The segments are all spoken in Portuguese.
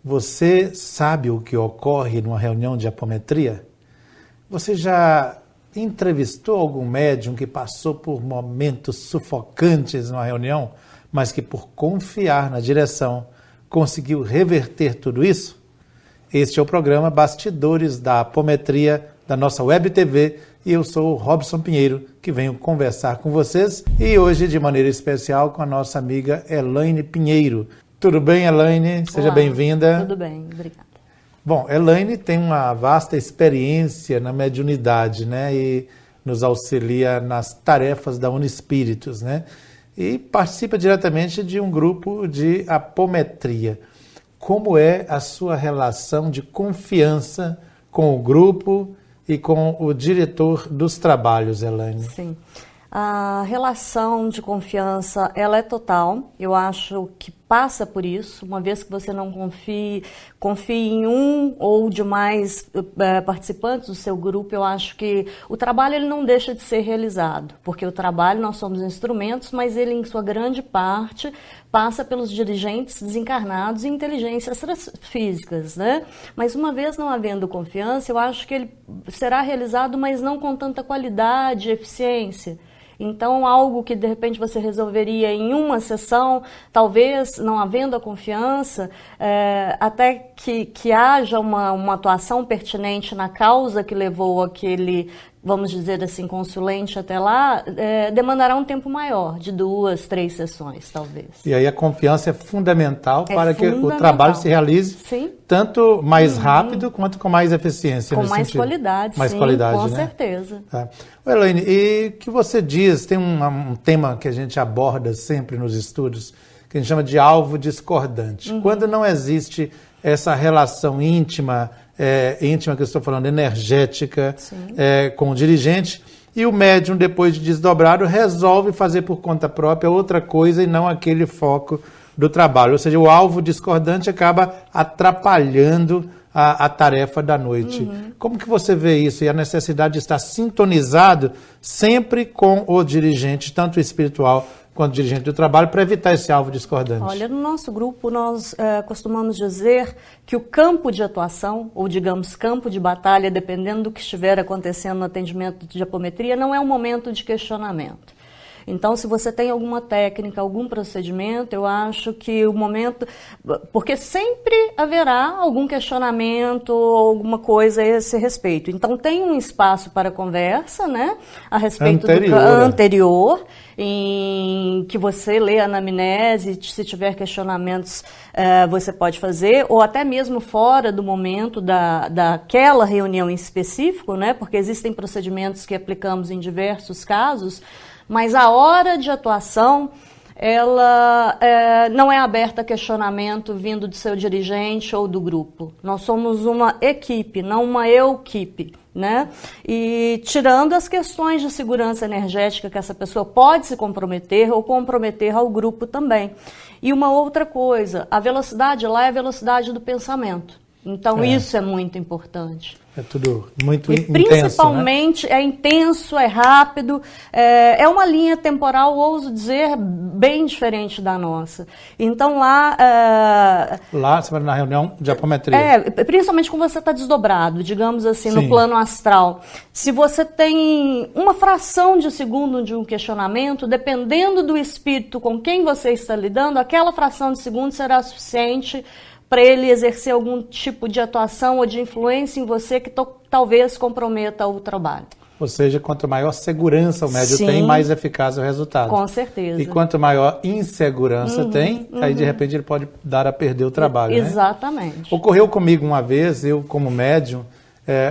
Você sabe o que ocorre numa reunião de apometria? Você já entrevistou algum médium que passou por momentos sufocantes numa reunião, mas que por confiar na direção conseguiu reverter tudo isso? Este é o programa Bastidores da Apometria da nossa Web TV e eu sou o Robson Pinheiro, que venho conversar com vocês e hoje de maneira especial com a nossa amiga Elaine Pinheiro. Tudo bem, Elaine? Seja bem-vinda. Tudo bem, obrigada. Bom, Elaine tem uma vasta experiência na mediunidade, né? E nos auxilia nas tarefas da Unispíritos, né? E participa diretamente de um grupo de apometria. Como é a sua relação de confiança com o grupo e com o diretor dos trabalhos, Elaine? Sim. A relação de confiança, ela é total. Eu acho que passa por isso. Uma vez que você não confie em um ou de mais participantes do seu grupo, eu acho que o trabalho ele não deixa de ser realizado. Porque o trabalho, nós somos instrumentos, mas ele, em sua grande parte, passa pelos dirigentes desencarnados e inteligências físicas, né? Mas uma vez não havendo confiança, eu acho que ele será realizado, mas não com tanta qualidade e eficiência. Então, algo que de repente você resolveria em uma sessão, talvez não havendo a confiança, até que haja uma atuação pertinente na causa que levou aquele, vamos dizer assim, consulente até lá, demandará um tempo maior, de 2, 3 sessões, talvez. E aí a confiança é fundamental para que o trabalho se realize Sim. tanto mais rápido quanto com mais eficiência. Com mais qualidade, mais sim, qualidade, com né? certeza. Tá. Elaine, e o que você diz, tem um tema que a gente aborda sempre nos estudos, que a gente chama de alvo discordante. Quando não existe essa relação íntima que eu estou falando, energética, com o dirigente, e o médium, depois de desdobrado, resolve fazer por conta própria outra coisa e não aquele foco do trabalho. Ou seja, o alvo discordante acaba atrapalhando a tarefa da noite. Como que você vê isso e a necessidade de estar sintonizado sempre com o dirigente, tanto espiritual quanto dirigente do trabalho, para evitar esse alvo discordante? Olha, no nosso grupo nós costumamos dizer que o campo de atuação, ou digamos campo de batalha, dependendo do que estiver acontecendo no atendimento de apometria, não é um momento de questionamento. Então, se você tem alguma técnica, algum procedimento, eu acho que o momento... Porque sempre haverá algum questionamento, alguma coisa a esse respeito. Então, tem um espaço para conversa, né? A respeito do anterior, em que você lê a anamnese, se tiver questionamentos, você pode fazer, ou até mesmo fora do momento daquela reunião em específico, né? Porque existem procedimentos que aplicamos em diversos casos, mas a hora de atuação, ela não é aberta a questionamento vindo do seu dirigente ou do grupo. Nós somos uma equipe, não uma eu-equipe, né? E tirando as questões de segurança energética que essa pessoa pode se comprometer ou comprometer ao grupo também. E uma outra coisa, a velocidade lá é a velocidade do pensamento. Então isso é muito importante. É tudo muito intenso, principalmente, né? É intenso, é rápido, é uma linha temporal, ouso dizer, bem diferente da nossa. Então lá... Lá, você vai na reunião de apometria. Principalmente quando você está desdobrado, digamos assim, no plano astral. Se você tem uma fração de segundo de um questionamento, dependendo do espírito com quem você está lidando, aquela fração de segundo será suficiente para ele exercer algum tipo de atuação ou de influência em você que talvez comprometa o trabalho. Ou seja, quanto maior segurança o médium tem, mais eficaz é o resultado. Com certeza. E quanto maior insegurança tem, aí de repente ele pode dar a perder o trabalho. Exatamente. Né? Ocorreu comigo uma vez, eu como médium,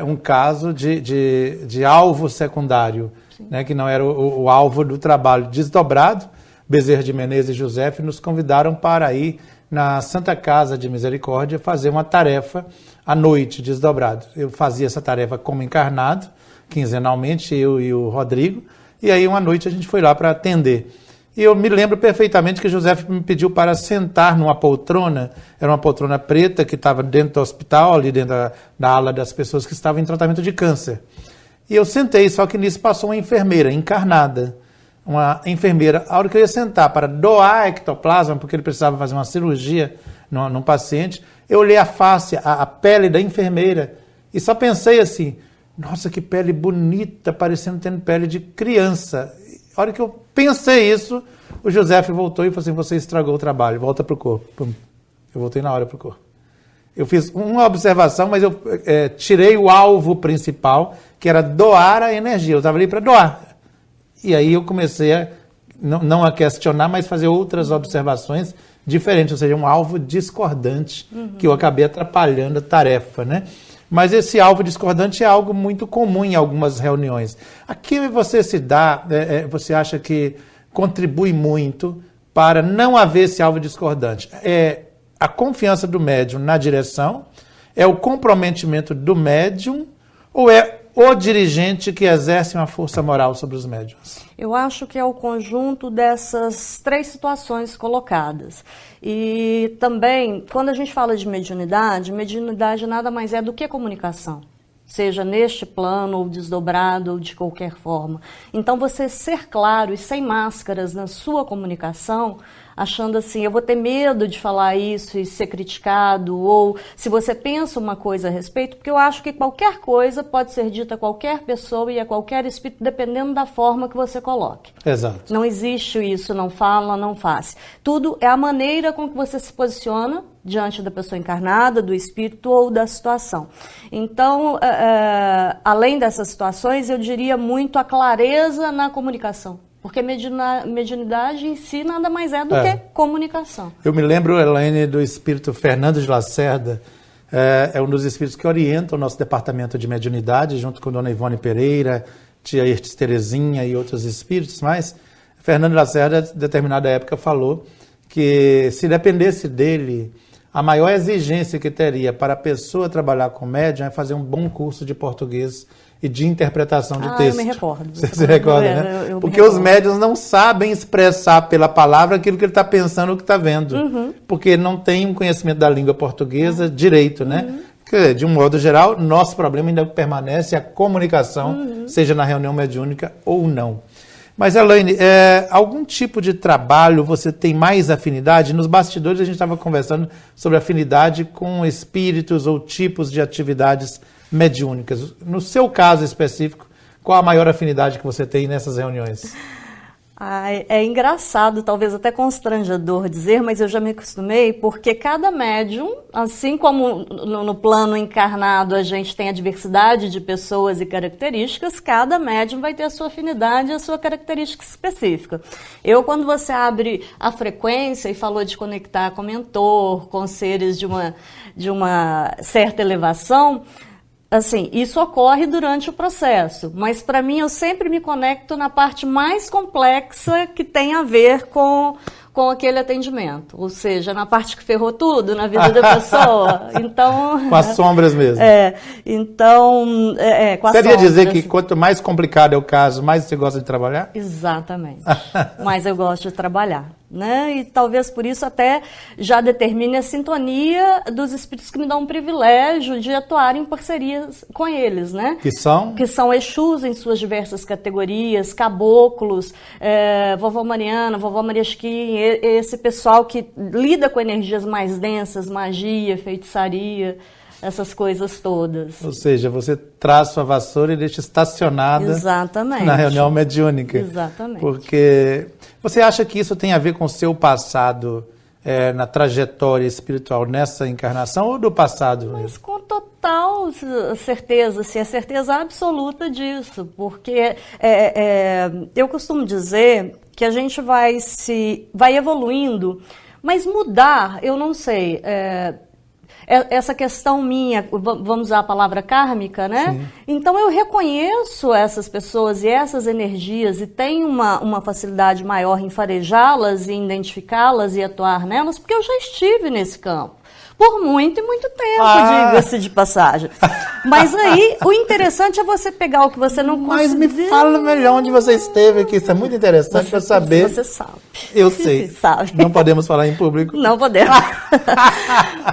um caso de alvo secundário, né, que não era o alvo do trabalho. Desdobrado, Bezerra de Menezes e José nos convidaram para ir na Santa Casa de Misericórdia fazer uma tarefa à noite, desdobrado. Eu fazia essa tarefa como encarnado, quinzenalmente, eu e o Rodrigo, e aí uma noite a gente foi lá para atender. E eu me lembro perfeitamente que José me pediu para sentar numa poltrona, era uma poltrona preta que estava dentro do hospital, ali dentro da ala das pessoas que estavam em tratamento de câncer. E eu sentei, só que nisso passou uma enfermeira encarnada. uma enfermeira, a hora que eu ia sentar para doar ectoplasma, porque ele precisava fazer uma cirurgia num paciente, eu olhei a face, a pele da enfermeira e só pensei assim, nossa, que pele bonita, parecendo tendo pele de criança. A hora que eu pensei isso, o José voltou e falou assim, você estragou o trabalho, volta para o corpo. Pum. Eu voltei na hora para o corpo. Eu fiz uma observação, mas eu tirei o alvo principal, que era doar a energia. Eu estava ali para doar. E aí eu comecei não a questionar, mas fazer outras observações diferentes, ou seja, um alvo discordante, que eu acabei atrapalhando a tarefa, né? Mas esse alvo discordante é algo muito comum em algumas reuniões. A que você se dá, você acha que contribui muito para não haver esse alvo discordante? É a confiança do médium na direção? É o comprometimento do médium? Ou é o dirigente que exerce uma força moral sobre os médiuns? Eu acho que é o conjunto dessas três situações colocadas. E também, quando a gente fala de mediunidade nada mais é do que comunicação. Seja neste plano, ou desdobrado, ou de qualquer forma. Então, você ser claro e sem máscaras na sua comunicação, achando assim, eu vou ter medo de falar isso e ser criticado, ou se você pensa uma coisa a respeito, porque eu acho que qualquer coisa pode ser dita a qualquer pessoa e a qualquer espírito, dependendo da forma que você coloque. Exato. Não existe isso, não fala, não faz. Tudo é a maneira com que você se posiciona diante da pessoa encarnada, do espírito ou da situação. Então, além dessas situações, eu diria muito a clareza na comunicação. Porque mediunidade em si nada mais é do que comunicação. Eu me lembro, Elaine, do espírito Fernando de Lacerda, é um dos espíritos que orienta o nosso departamento de mediunidade, junto com Dona Ivone Pereira, tia Ertes Terezinha e outros espíritos, mas Fernando de Lacerda, em determinada época, falou que se dependesse dele, a maior exigência que teria para a pessoa trabalhar com médium é fazer um bom curso de português e de interpretação de texto. Eu me recordo. Você se recorda, né? Porque os médiuns não sabem expressar pela palavra aquilo que ele está pensando ou que está vendo. Porque não tem um conhecimento da língua portuguesa direito, né? Porque, de um modo geral, nosso problema ainda permanece a comunicação, seja na reunião mediúnica ou não. Mas, Elaine, algum tipo de trabalho você tem mais afinidade? Nos bastidores a gente estava conversando sobre afinidade com espíritos ou tipos de atividades mediúnicas. No seu caso específico, qual a maior afinidade que você tem nessas reuniões? É engraçado, talvez até constrangedor dizer, mas eu já me acostumei, porque cada médium, assim como no plano encarnado a gente tem a diversidade de pessoas e características, cada médium vai ter a sua afinidade e a sua característica específica. Quando você abre a frequência e falou de conectar com mentor, com seres de uma certa elevação, assim, isso ocorre durante o processo, mas para mim eu sempre me conecto na parte mais complexa que tem a ver com aquele atendimento, ou seja, na parte que ferrou tudo na vida da pessoa. Então, com as sombras mesmo. Com as Queria sombras. dizer que quanto mais complicado é o caso, mais você gosta de trabalhar? Exatamente. Mais eu gosto de trabalhar, né? E talvez por isso até já determine a sintonia dos espíritos que me dão um privilégio de atuar em parcerias com eles, né? Que são? Que são Exus em suas diversas categorias, caboclos, vovó Mariana, vovó Maria Chiquinha, esse pessoal que lida com energias mais densas, magia, feitiçaria, essas coisas todas. Ou seja, você traz sua vassoura e deixa estacionada. Exatamente. Na reunião mediúnica. Exatamente. Porque você acha que isso tem a ver com o seu passado na trajetória espiritual nessa encarnação ou do passado? Mas com total certeza, assim, a certeza absoluta disso, porque eu costumo dizer que a gente vai evoluindo, mas mudar, eu não sei, essa questão minha, vamos usar a palavra kármica, né? Sim. Então eu reconheço essas pessoas e essas energias e tenho uma facilidade maior em farejá-las e identificá-las e atuar nelas, porque eu já estive nesse campo. Por muito e muito tempo, diga-se de passagem. Mas aí, o interessante é você pegar o que você não conseguiu. Mas me fala melhor onde você esteve aqui, isso é muito interessante para saber. Você sabe. Eu sei. Sabe. Não podemos falar em público. Não podemos.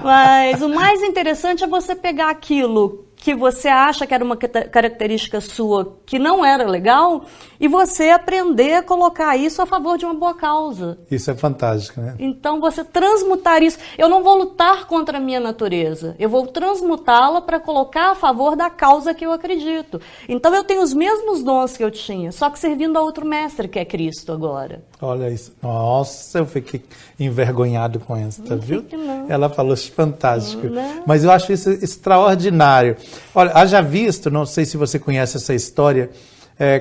Mas o mais interessante é você pegar aquilo que você acha que era uma característica sua que não era legal e você aprender a colocar isso a favor de uma boa causa. Isso é fantástico, né? Então, você transmutar isso. Eu não vou lutar contra a minha natureza. Eu vou transmutá-la para colocar a favor da causa que eu acredito. Então, eu tenho os mesmos dons que eu tinha, só que servindo a outro mestre, que é Cristo agora. Olha isso. Nossa, eu fiquei envergonhado com essa, viu? Não. Ela falou fantástico. Não. Mas eu acho isso extraordinário. Olha, haja visto, não sei se você conhece essa história,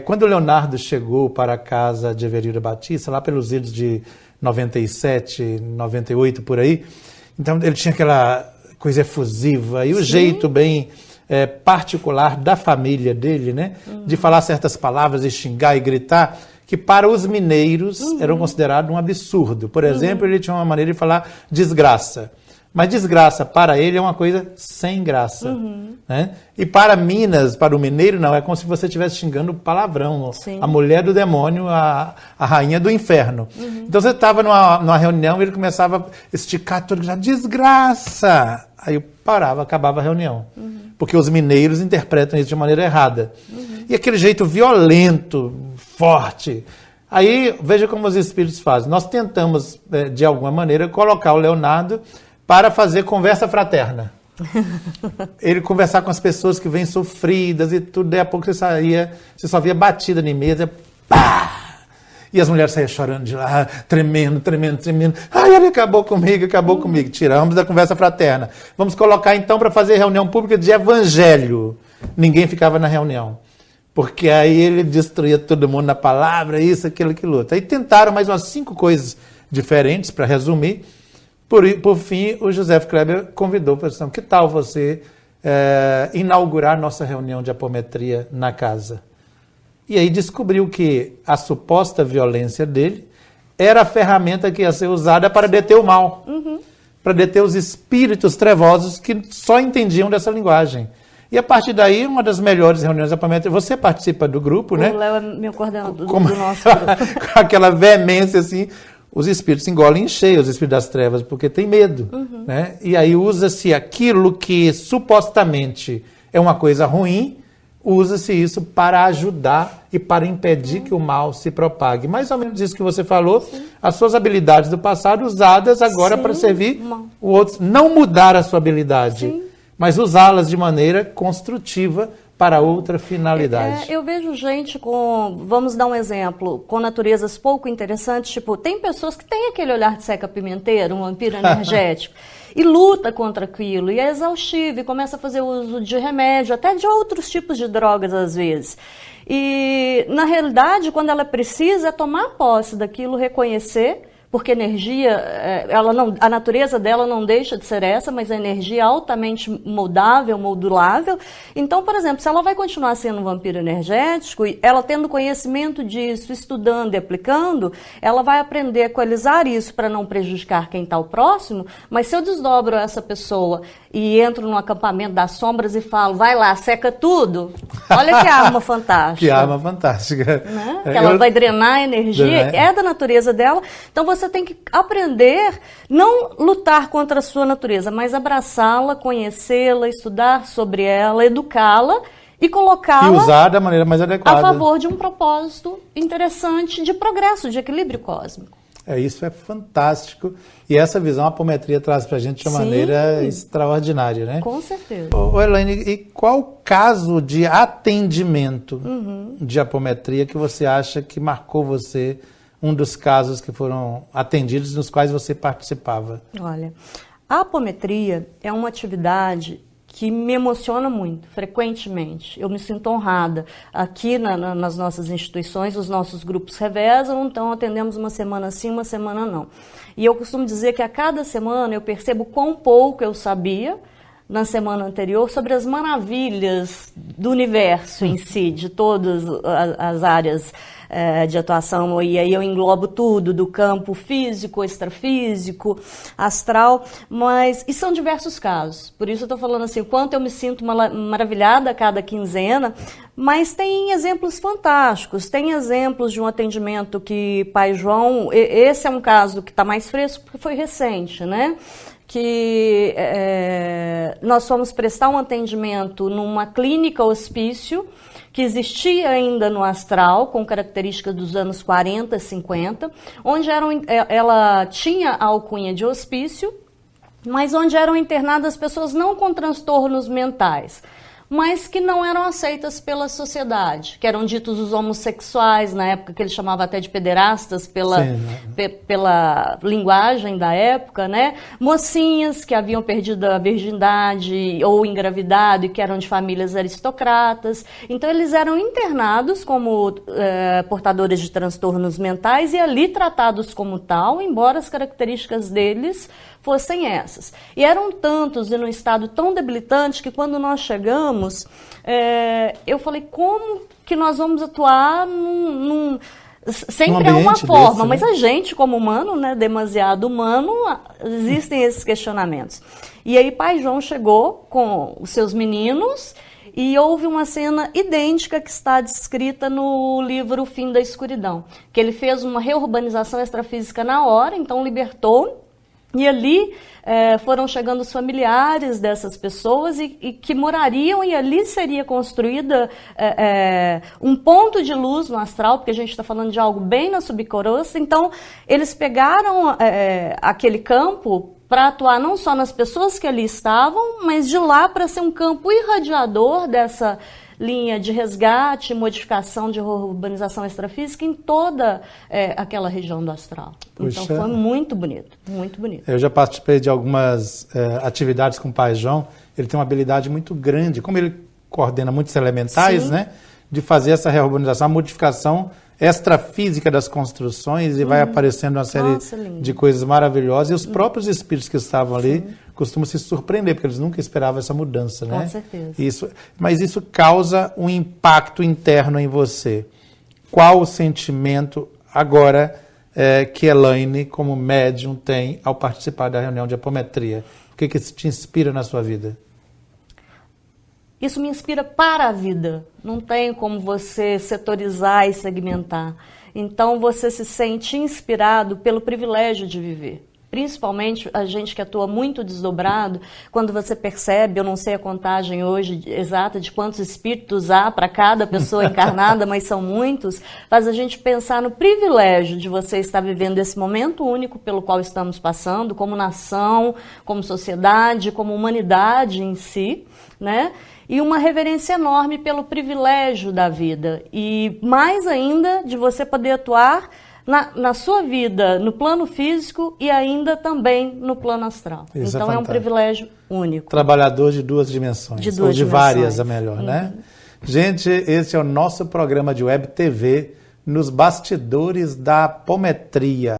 quando o Leonardo chegou para a casa de Everildo Batista, lá pelos idos de 97, 98, por aí, então ele tinha aquela coisa efusiva e o jeito bem particular da família dele, né? De falar certas palavras e xingar e gritar, que para os mineiros eram considerados um absurdo. Por exemplo, ele tinha uma maneira de falar desgraça. Mas desgraça para ele é uma coisa sem graça. Né? E para Minas, para o mineiro, não. É como se você estivesse xingando palavrão. Sim. A mulher do demônio, a rainha do inferno. Então você estava numa reunião e ele começava a esticar tudo, já desgraça. Aí eu parava, acabava a reunião. Porque os mineiros interpretam isso de maneira errada. E aquele jeito violento, forte. Aí, veja como os espíritos fazem. Nós tentamos, de alguma maneira, colocar o Leonardo para fazer conversa fraterna. Ele conversar com as pessoas que vêm sofridas e tudo. Daí a pouco você só via batida em mesa. Pá! E as mulheres saíam chorando de lá, tremendo. Ai, ele acabou comigo. Tiramos da conversa fraterna. Vamos colocar então para fazer reunião pública de evangelho. Ninguém ficava na reunião. Porque aí ele destruía todo mundo na palavra, isso, aquilo, outro. Aí tentaram mais umas 5 coisas diferentes, para resumir. Por fim, o José Kleber convidou para dizer, que tal você inaugurar nossa reunião de apometria na casa? E aí descobriu que a suposta violência dele era a ferramenta que ia ser usada para deter o mal, para deter os espíritos trevosos que só entendiam dessa linguagem. E a partir daí, uma das melhores reuniões de apometria, você participa do grupo, né? O Léo é meu coordenador do nosso grupo. Com aquela veemência, assim, os espíritos engolem em cheio, os espíritos das trevas, porque tem medo, né? E aí usa-se aquilo que supostamente é uma coisa ruim, usa-se isso para ajudar e para impedir que o mal se propague. Mais ou menos isso que você falou, as suas habilidades do passado usadas agora para servir o outro. Não mudar a sua habilidade, mas usá-las de maneira construtiva para outra finalidade. Eu vejo gente vamos dar um exemplo, com naturezas pouco interessantes, tipo, tem pessoas que têm aquele olhar de seca-pimenteiro, um vampiro energético, e luta contra aquilo, e é exaustivo, e começa a fazer uso de remédio, até de outros tipos de drogas às vezes. E, na realidade, quando ela precisa, é tomar posse daquilo, reconhecer, porque energia, a natureza dela não deixa de ser essa, mas a energia é altamente moldável, modulável. Então, por exemplo, se ela vai continuar sendo um vampiro energético, ela tendo conhecimento disso, estudando e aplicando, ela vai aprender a equalizar isso para não prejudicar quem está ao próximo, mas se eu desdobro essa pessoa e entro no acampamento das sombras e falo, vai lá, seca tudo, olha que arma fantástica. Que arma fantástica. Né? Que ela vai drenar a energia, é da natureza dela. Então você tem que aprender, não lutar contra a sua natureza, mas abraçá-la, conhecê-la, estudar sobre ela, educá-la e colocá-la e usar da maneira mais adequada a favor de um propósito interessante de progresso, de equilíbrio cósmico. Isso é fantástico. E essa visão a apometria traz para a gente de uma maneira extraordinária, né? Com certeza. Elaine, e qual caso de atendimento de apometria que você acha que marcou você, um dos casos que foram atendidos nos quais você participava? Olha, a apometria é uma atividade que me emociona muito, frequentemente. Eu me sinto honrada. Aqui nas nossas instituições, os nossos grupos revezam, então atendemos uma semana sim, uma semana não. E eu costumo dizer que a cada semana eu percebo quão pouco eu sabia na semana anterior sobre as maravilhas do universo em si, de todas as áreas de atuação, e aí eu englobo tudo, do campo físico, extrafísico, astral, e são diversos casos, por isso eu estou falando assim, o quanto eu me sinto maravilhada a cada quinzena, mas tem exemplos fantásticos, tem exemplos de um atendimento que Pai João, esse é um caso que está mais fresco porque foi recente, né? Que nós fomos prestar um atendimento numa clínica hospício que existia ainda no astral, com características dos anos 40, 50, onde ela tinha a alcunha de hospício, mas onde eram internadas pessoas não com transtornos mentais, mas que não eram aceitas pela sociedade, que eram ditos os homossexuais, na época que ele chamava até de pederastas, pela linguagem da época, né? Mocinhas que haviam perdido a virgindade ou engravidado e que eram de famílias aristocratas. Então eles eram internados como portadores de transtornos mentais e ali tratados como tal, embora as características deles fossem essas. E eram tantos e num estado tão debilitante que quando nós chegamos, eu falei, como que nós vamos atuar sempre há uma forma, desse, né? Mas a gente como humano, né, demasiado humano, existem esses questionamentos. E aí Pai João chegou com os seus meninos e houve uma cena idêntica que está descrita no livro O Fim da Escuridão, que ele fez uma reurbanização extrafísica na hora, então libertou. E ali foram chegando os familiares dessas pessoas e que morariam, e ali seria construída um ponto de luz no astral, porque a gente está falando de algo bem na subcoroça. Então, eles pegaram aquele campo para atuar não só nas pessoas que ali estavam, mas de lá para ser um campo irradiador dessa linha de resgate, modificação de urbanização extrafísica em toda aquela região do astral. Puxa. Então foi muito bonito, muito bonito. Eu já participei de algumas atividades com o Pai João. Ele tem uma habilidade muito grande, como ele coordena muitos elementais, né, de fazer essa reurbanização, a modificação extrafísica das construções, e vai aparecendo uma série de coisas maravilhosas, e os próprios espíritos que estavam ali costumam se surpreender, porque eles nunca esperavam essa mudança, né? Com certeza. Mas isso causa um impacto interno em você. Qual o sentimento agora que Elaine, como médium, tem ao participar da reunião de apometria? O que isso te inspira na sua vida? Isso me inspira para a vida. Não tem como você setorizar e segmentar. Então você se sente inspirado pelo privilégio de viver. Principalmente a gente que atua muito desdobrado, quando você percebe, eu não sei a contagem hoje exata de quantos espíritos há para cada pessoa encarnada, mas são muitos, faz a gente pensar no privilégio de você estar vivendo esse momento único pelo qual estamos passando, como nação, como sociedade, como humanidade em si, né? E uma reverência enorme pelo privilégio da vida. E mais ainda de você poder atuar na sua vida, no plano físico e ainda também no plano astral. Isso então é um privilégio único. Trabalhador de duas dimensões. Ou de várias, é melhor, né? Gente, esse é o nosso programa de Web TV nos bastidores da apometria.